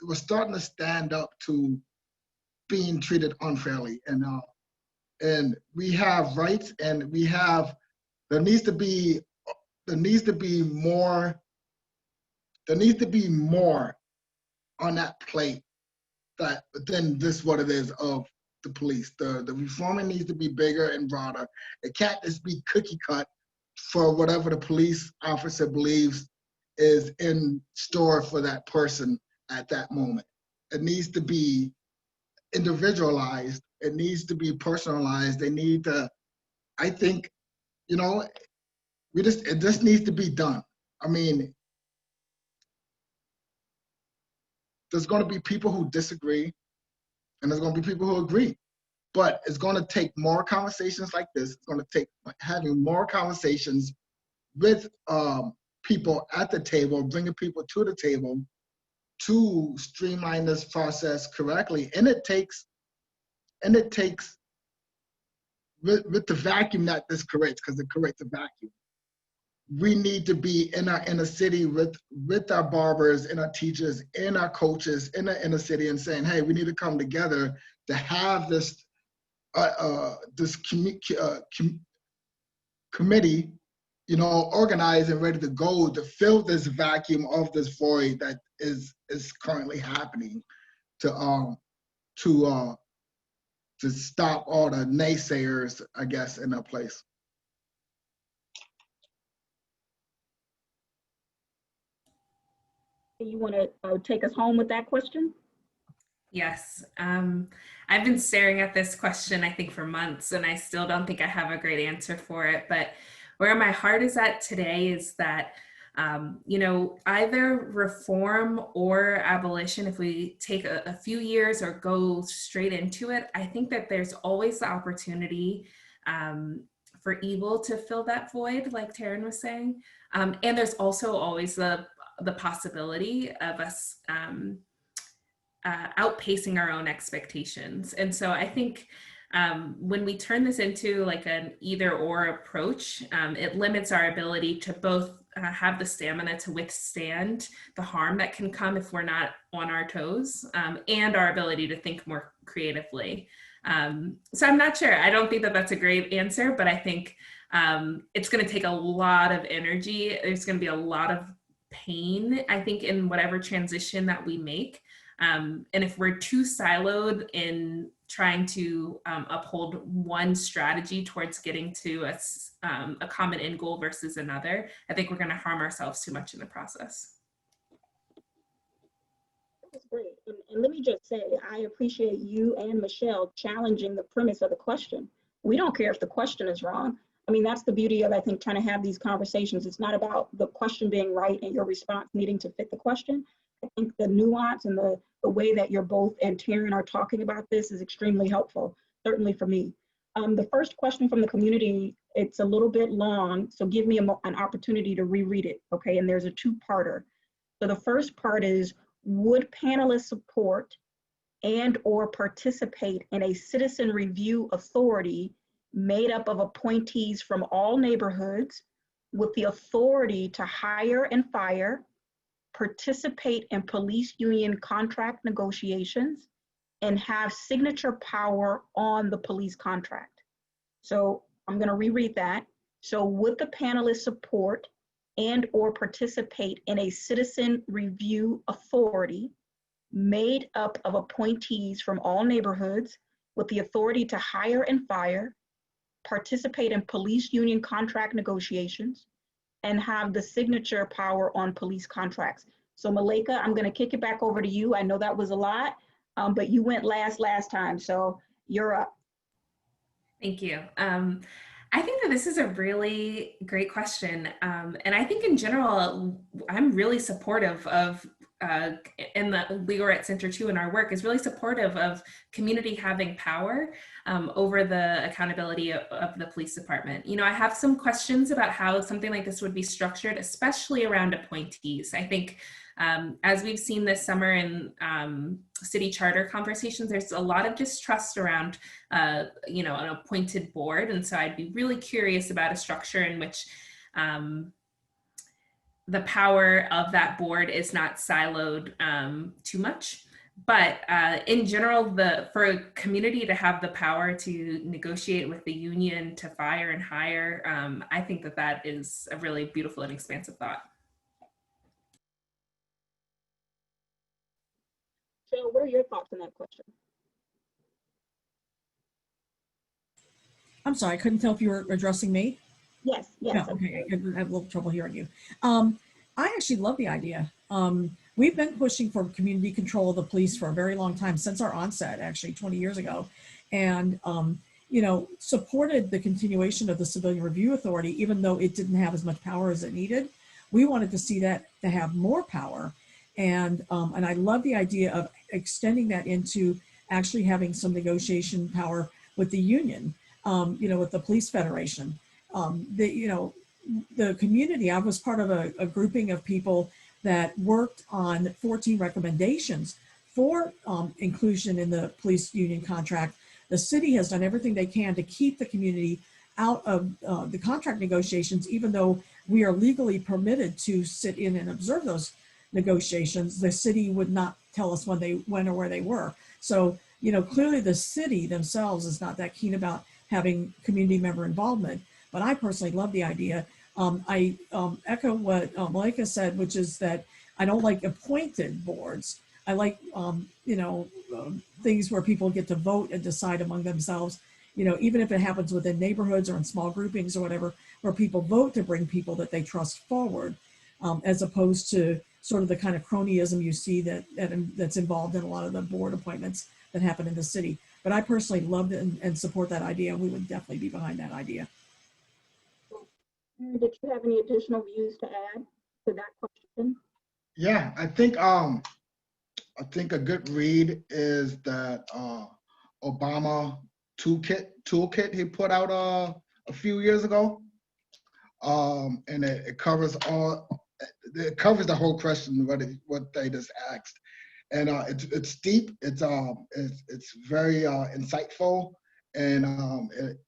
we're starting to stand up to being treated unfairly, and we have rights, and there needs to be more on that plate than this what it is of the police. The reforming needs to be bigger and broader. It can't just be cookie cut for whatever the police officer believes is in store for that person at that moment. It needs to be individualized. It needs to be personalized. They need to, I think, you know, it just needs to be done. I mean, there's going to be people who disagree, and there's going to be people who agree. But it's going to take more conversations like this. It's going to take having more conversations with people at the table, bringing people to the table to streamline this process correctly. And it takes with the vacuum that this creates, because it creates a vacuum. We need to be in our inner city with our barbers and our teachers and our coaches in the inner city and saying, hey, we need to come together to have this committee, you know, organized and ready to go to fill this vacuum of this void that is currently happening to stop all the naysayers, I guess, in their place. You want to take us home with that question? Yes. I've been staring at this question, I think, for months, and I still don't think I have a great answer for it. But where my heart is at today is that, you know, either reform or abolition, if we take a few years or go straight into it, I think that there's always the opportunity for evil to fill that void, like Terrein was saying. And there's also always the possibility of us outpacing our own expectations. And so I think when we turn this into like an either or approach, it limits our ability to both have the stamina to withstand the harm that can come if we're not on our toes, and our ability to think more creatively. So I'm not sure. I don't think that that's a great answer, but I think it's going to take a lot of energy. There's going to be a lot of pain, I think, in whatever transition that we make. And if we're too siloed in trying to uphold one strategy towards getting to a common end goal versus another, I think we're going to harm ourselves too much in the process. That's great. And let me just say, I appreciate you and Michelle challenging the premise of the question. We don't care if the question is wrong. I mean, that's the beauty of, I think, trying to have these conversations. It's not about the question being right and your response needing to fit the question. I think the nuance and the way that you're both and Terrein are talking about this is extremely helpful, certainly for me. The first question from the community, it's a little bit long, so give me an opportunity to reread it, okay? And there's a two-parter. So the first part is, would panelists support and or participate in a citizen review authority made up of appointees from all neighborhoods with the authority to hire and fire, participate in police union contract negotiations, and have signature power on the police contract? So I'm going to reread that. So would the panelists support and or participate in a citizen review authority made up of appointees from all neighborhoods with the authority to hire and fire, participate in police union contract negotiations, and have the signature power on police contracts? So Malaika, I'm going to kick it back over to you. I know that was a lot, but you went last time, so you're up. Thank you. I think that this is a really great question. And I think in general, I'm really supportive of, and the Legal Rights Center too in our work is really supportive of community having power over the accountability of the police department. You know, I have some questions about how something like this would be structured, especially around appointees. I think as we've seen this summer in city charter conversations, there's a lot of distrust around, you know, an appointed board. And so I'd be really curious about a structure in which the power of that board is not siloed too much. But in general, for a community to have the power to negotiate with the union to fire and hire, I think that that is a really beautiful and expansive thought. So what are your thoughts on that question? I'm sorry, I couldn't tell if you were addressing me. Yes. No, okay, I have a little trouble hearing you. I actually love the idea. We've been pushing for community control of the police for a very long time, since our onset, actually 20 years ago. And, you know, supported the continuation of the Civilian Review Authority, even though it didn't have as much power as it needed. We wanted to see that to have more power. And I love the idea of extending that into actually having some negotiation power with the union, you know, with the police federation. You know, the community, I was part of a grouping of people that worked on 14 recommendations for inclusion in the police union contract. The city has done everything they can to keep the community out of the contract negotiations, even though we are legally permitted to sit in and observe those negotiations. The city would not tell us when or where they were. So, you know, clearly the city themselves is not that keen about having community member involvement, but I personally love the idea. I echo what Malaika said, which is that I don't like appointed boards. I like, things where people get to vote and decide among themselves, you know, even if it happens within neighborhoods or in small groupings or whatever, where people vote to bring people that they trust forward, as opposed to sort of the kind of cronyism you see that's involved in a lot of the board appointments that happen in the city. But I personally love it and support that idea. We would definitely be behind that idea. Did you have any additional views to add to that question? Yeah, I think a good read is that Obama toolkit he put out a few years ago, and it covers the whole question what they just asked, and it's deep, it's very insightful, and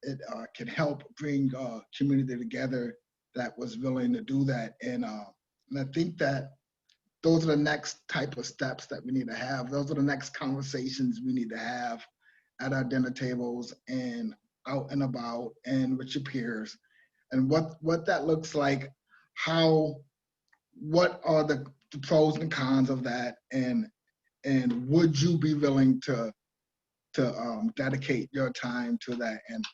it can help bring community together that was willing to do that, and I think that those are the next type of steps that we need to have. Those are the next conversations we need to have at our dinner tables and out and about and with your peers, and what that looks like, what are the pros and cons of that, and would you be willing to dedicate your time to that? And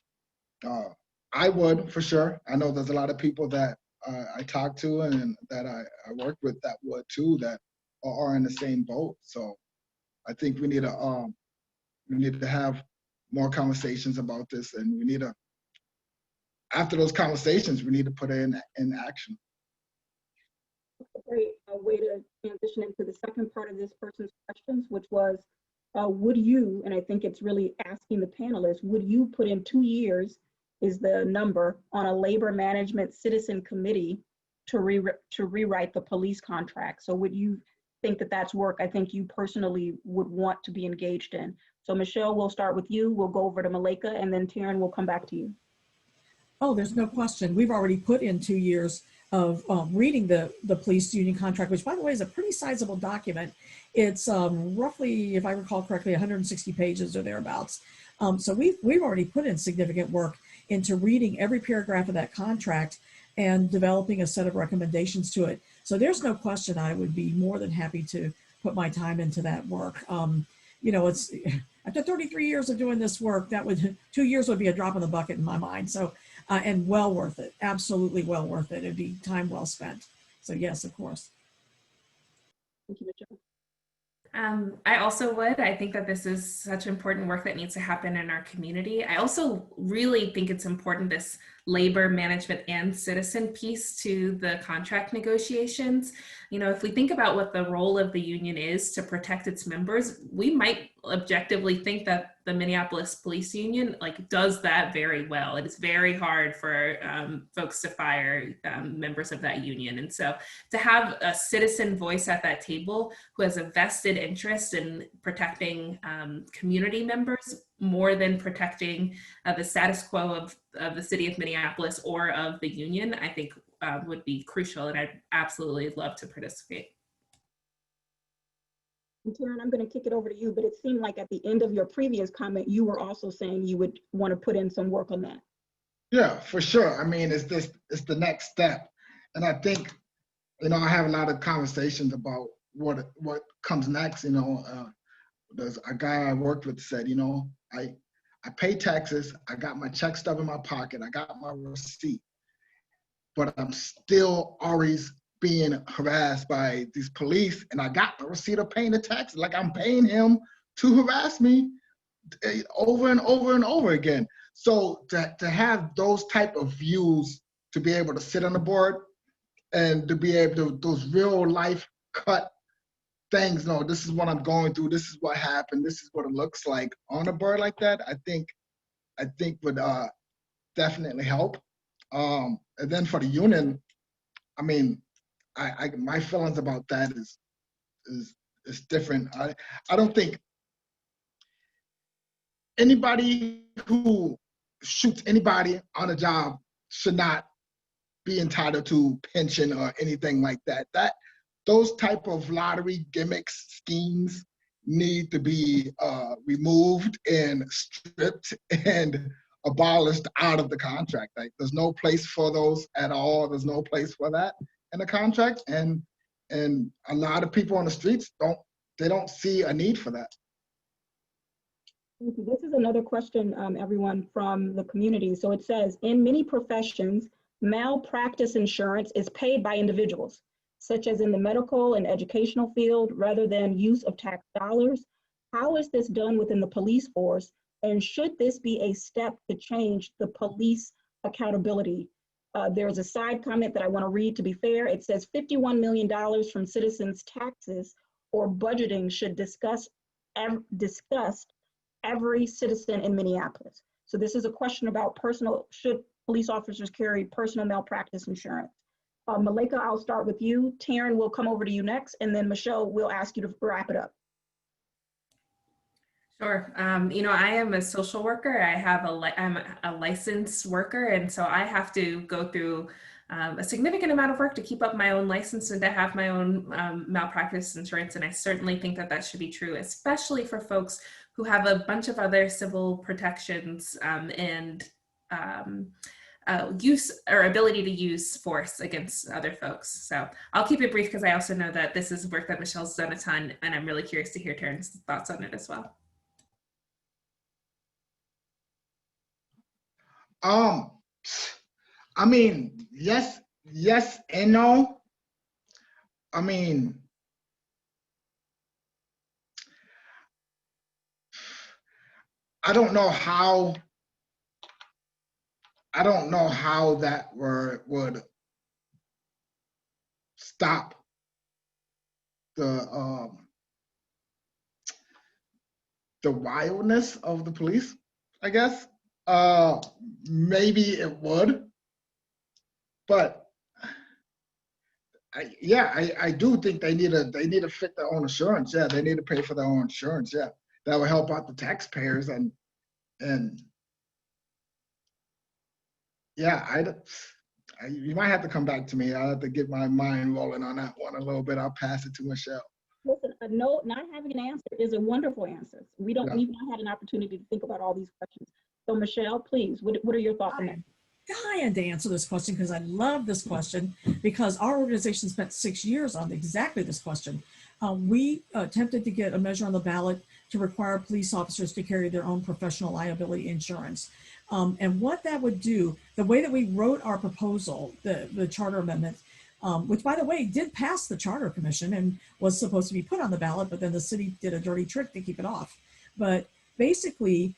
I would, for sure. I know there's a lot of people that I talk to and that I work with that would too, that are in the same boat. So I think we need to have more conversations about this, and we need to, after those conversations, we need to put it in action. A great way to transition into the second part of this person's questions, which was, would you, and I think it's really asking the panelists, would you put in 2 years is the number on a labor management citizen committee to rewrite the police contract? So would you think that that's work I think you personally would want to be engaged in? So Michelle, we'll start with you. We'll go over to Malaika, and then Terrein will come back to you. Oh, there's no question. We've already put in 2 years of reading the police union contract, which by the way is a pretty sizable document. It's roughly, if I recall correctly, 160 pages or thereabouts. So we've already put in significant work into reading every paragraph of that contract and developing a set of recommendations to it. So there's no question I would be more than happy to put my time into that work. You know, it's after 33 years of doing this work, 2 years would be a drop in the bucket in my mind. So, and well worth it, absolutely well worth it. It'd be time well spent. So yes, of course. Thank you, Michelle. I also would. I think that this is such important work that needs to happen in our community. I also really think it's important, this labor management and citizen piece to the contract negotiations. You know, if we think about what the role of the union is to protect its members, we might objectively think that the Minneapolis Police Union does that very well. It is very hard for folks to fire members of that union. And so to have a citizen voice at that table who has a vested interest in protecting community members more than protecting the status quo of the city of Minneapolis or of the union, I think would be crucial, and I'd absolutely love to participate. And Terrein, I'm going to kick it over to you, but it seemed like at the end of your previous comment, you were also saying you would want to put in some work on that. Yeah, for sure. I mean, it's the next step, and I think, you know, I have a lot of conversations about what comes next. You know, there's a guy I worked with said, you know, I pay taxes, I got my check stub in my pocket, I got my receipt, but I'm still always being harassed by these police, and I got the receipt of paying the taxes. Like, I'm paying him to harass me over and over and over again. So to have those type of views, to be able to sit on the board and to be able to, those real life cut things, no, this is what I'm going through, this is what happened, this is what it looks like on a board like that, I think would definitely help. And then for the union, I mean, my feelings about that is different. I don't think anybody who shoots anybody on a job should not be entitled to pension or anything like that. Those type of lottery gimmicks, schemes need to be removed and stripped and abolished out of the contract. Like, there's no place for those at all. There's no place for that in the contract, and a lot of people on the streets don't see a need for that. This is another question, everyone, from the community. So it says, in many professions, malpractice insurance is paid by individuals, such as in the medical and educational field, rather than use of tax dollars. How is this done within the police force? And should this be a step to change the police accountability? There's a side comment that I want to read to be fair. It says $51 million from citizens' taxes or budgeting should discuss every citizen in Minneapolis. So this is a question about should police officers carry personal malpractice insurance? Malaika, I'll start with you. Terrein will come over to you next, and then Michelle will ask you to wrap it up. Sure. I am a social worker. I'm a licensed worker, and so I have to go through a significant amount of work to keep up my own license and to have my own malpractice insurance. And I certainly think that should be true, especially for folks who have a bunch of other civil protections and use or ability to use force against other folks. So I'll keep it brief because I also know that this is work that Michelle's done a ton, and I'm really curious to hear Terrein's thoughts on it as well. I mean, yes and no. I mean, I don't know how that would stop the wildness of the police, I guess. Maybe it would, but I do think they need to fit their own insurance. Yeah, they need to pay for their own insurance. Yeah, that will help out the taxpayers and yeah, you might have to come back to me. I'll have to get my mind rolling on that one a little bit. I'll pass it to Michelle. Listen, no, not having an answer is a wonderful answer. We've not had an opportunity to think about all these questions. So Michelle, please, what are your thoughts on that? I had to answer this question because I love this question, because our organization spent 6 years on exactly this question. We attempted to get a measure on the ballot to require police officers to carry their own professional liability insurance. And what that would do, the way that we wrote our proposal, the charter amendment, which, by the way, did pass the Charter Commission and was supposed to be put on the ballot, but then the city did a dirty trick to keep it off. But basically,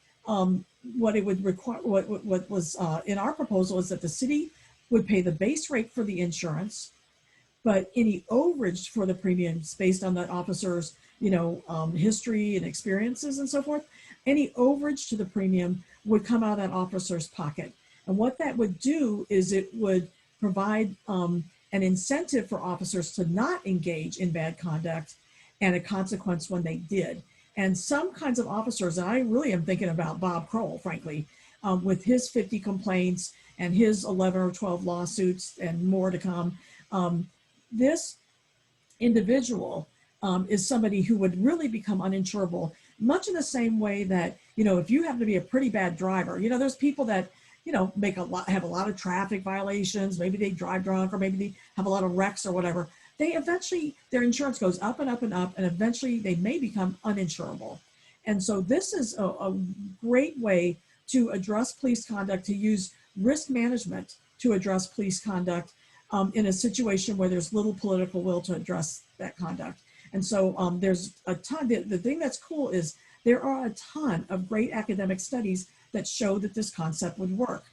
what it would require, what was in our proposal is that the city would pay the base rate for the insurance, but any overage for the premiums based on that officer's, history and experiences and so forth, any overage to the premium would come out of that officer's pocket. And what that would do is it would provide an incentive for officers to not engage in bad conduct and a consequence when they did. And some kinds of officers, and I really am thinking about Bob Kroll, frankly, with his 50 complaints and his 11 or 12 lawsuits and more to come. This individual is somebody who would really become uninsurable, much in the same way that, if you happen to be a pretty bad driver, there's people that, have a lot of traffic violations, maybe they drive drunk, or maybe they have a lot of wrecks or whatever. They eventually, their insurance goes up and up and up, and eventually they may become uninsurable. And so this is a great way to address police conduct, to use risk management to address police conduct in a situation where there's little political will to address that conduct. And so there's a ton, the thing that's cool is there are a ton of great academic studies that show that this concept would work.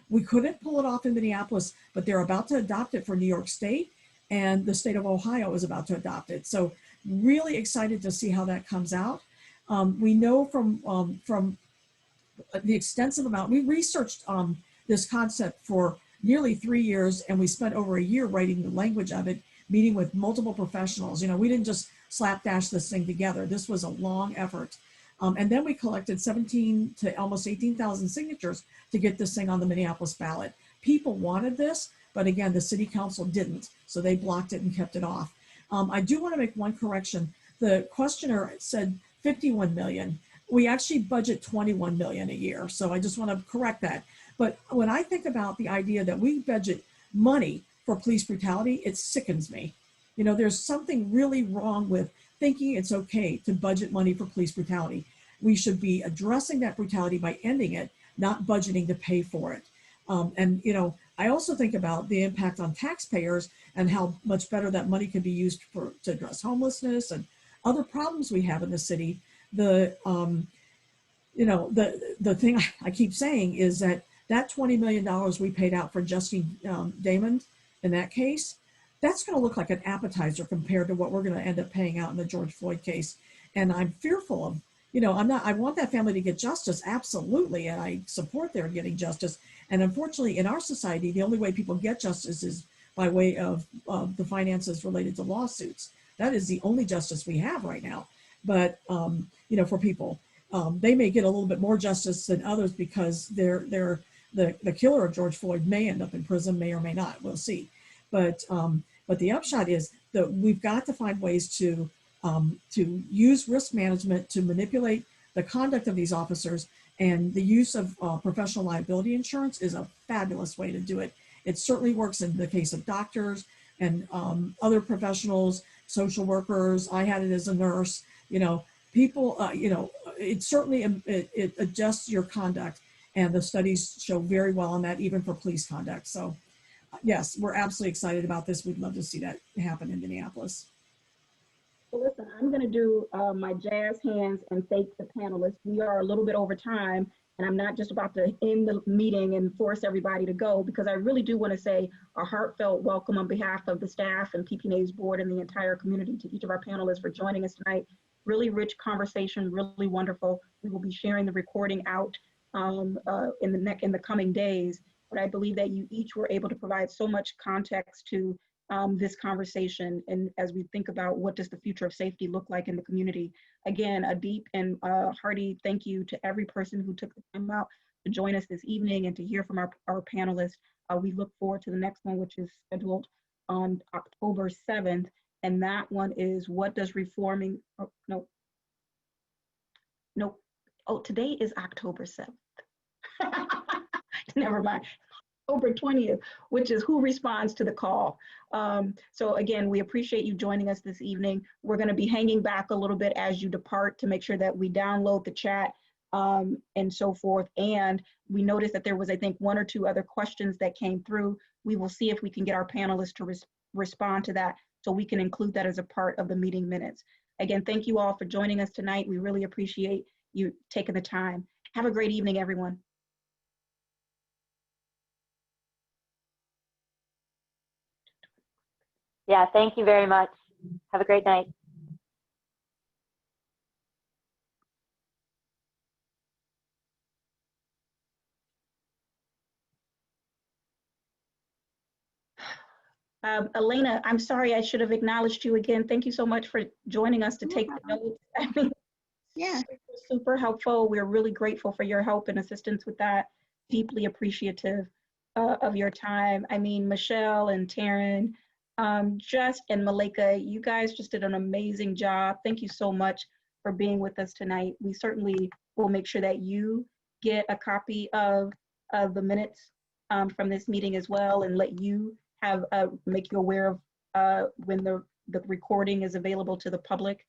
We couldn't pull it off in Minneapolis, but they're about to adopt it for New York State, and the state of Ohio is about to adopt it. So really excited to see how that comes out. We know from the extensive amount, we researched this concept for nearly 3 years, and we spent over a year writing the language of it, meeting with multiple professionals. You know, we didn't just slapdash this thing together. This was a long effort. And then we collected 17 to almost 18,000 signatures to get this thing on the Minneapolis ballot. People wanted this, but again, the city council didn't. So they blocked it and kept it off. I do want to make one correction. The questioner said 51 million. We actually budget 21 million a year. So I just want to correct that. But when I think about the idea that we budget money for police brutality, it sickens me. You know, there's something really wrong with thinking it's okay to budget money for police brutality. We should be addressing that brutality by ending it, not budgeting to pay for it. And, you know, I also think about the impact on taxpayers and how much better that money can be used to address homelessness and other problems we have in the city. The thing I keep saying is that $20 million we paid out for Justine Damon in that case, that's going to look like an appetizer compared to what we're going to end up paying out in the George Floyd case. And I'm fearful of, you know, I want that family to get justice, absolutely, and I support their getting justice. And unfortunately, in our society, the only way people get justice is by way of the finances related to lawsuits. That is the only justice we have right now. But, you know, for people, they may get a little bit more justice than others because the killer of George Floyd may end up in prison, may or may not, we'll see. But the upshot is that we've got to find ways to use risk management to manipulate the conduct of these officers, and the use of professional liability insurance is a fabulous way to do it. It certainly works in the case of doctors and other professionals, social workers. I had it as a nurse. You know, people. You know, it certainly it adjusts your conduct, and the studies show very well on that, even for police conduct. So, yes, we're absolutely excited about this. We'd love to see that happen in Minneapolis. So listen, I'm going to do my jazz hands and thank the panelists. We are a little bit over time, and I'm not just about to end the meeting and force everybody to go, because I really do want to say a heartfelt welcome on behalf of the staff and PPNA's board and the entire community to each of our panelists for joining us tonight. Really rich conversation, really wonderful. We will be sharing the recording out in the coming days, but I believe that you each were able to provide so much context to this conversation, and as we think about what does the future of safety look like in the community. Again, a deep and hearty thank you to every person who took the time out to join us this evening and to hear from our panelists. We look forward to the next one, which is scheduled on October 7th, and that one is what does reforming, today is October 7th. Never mind. October 20th, which is who responds to the call. So again, we appreciate you joining us this evening. We're going to be hanging back a little bit as you depart to make sure that we download the chat and so forth. And we noticed that there was, I think, 1 or 2 other questions that came through. We will see if we can get our panelists to respond to that so we can include that as a part of the meeting minutes. Again, thank you all for joining us tonight. We really appreciate you taking the time. Have a great evening, everyone. Yeah, thank you very much. Have a great night. Elena, I'm sorry, I should have acknowledged you again. Thank you so much for joining us to take the notes. I mean, yeah, super helpful. We're really grateful for your help and assistance with that. Deeply appreciative of your time. I mean, Michelle and Terrein, and Malaika, you guys just did an amazing job. Thank you so much for being with us tonight. We certainly will make sure that you get a copy of the minutes from this meeting as well, and let you have make you aware of when the recording is available to the public,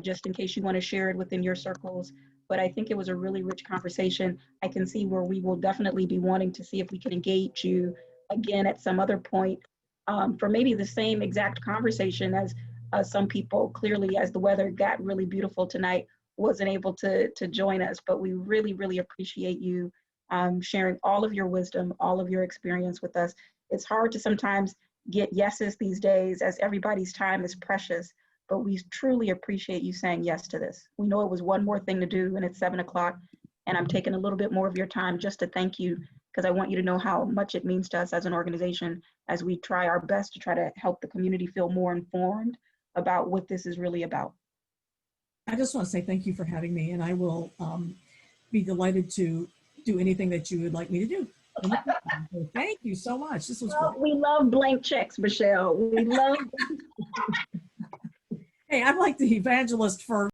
just in case you want to share it within your circles. But I think it was a really rich conversation. I can see where we will definitely be wanting to see if we can engage you again at some other point for maybe the same exact conversation, as some people clearly, as the weather got really beautiful tonight, wasn't able to join us. But we really, really appreciate you sharing all of your wisdom, all of your experience with us. It's hard to sometimes get yeses these days, as everybody's time is precious, but we truly appreciate you saying yes to this. We know it was one more thing to do, and it's 7 o'clock, and I'm taking a little bit more of your time just to thank you, because I want you to know how much it means to us as an organization as we try our best to try to help the community feel more informed about what this is really about. I just want to say thank you for having me, and I will be delighted to do anything that you would like me to do. So thank you so much. This was Well, great. we love blank checks, Michelle. We love. Hey, I'm like the evangelist for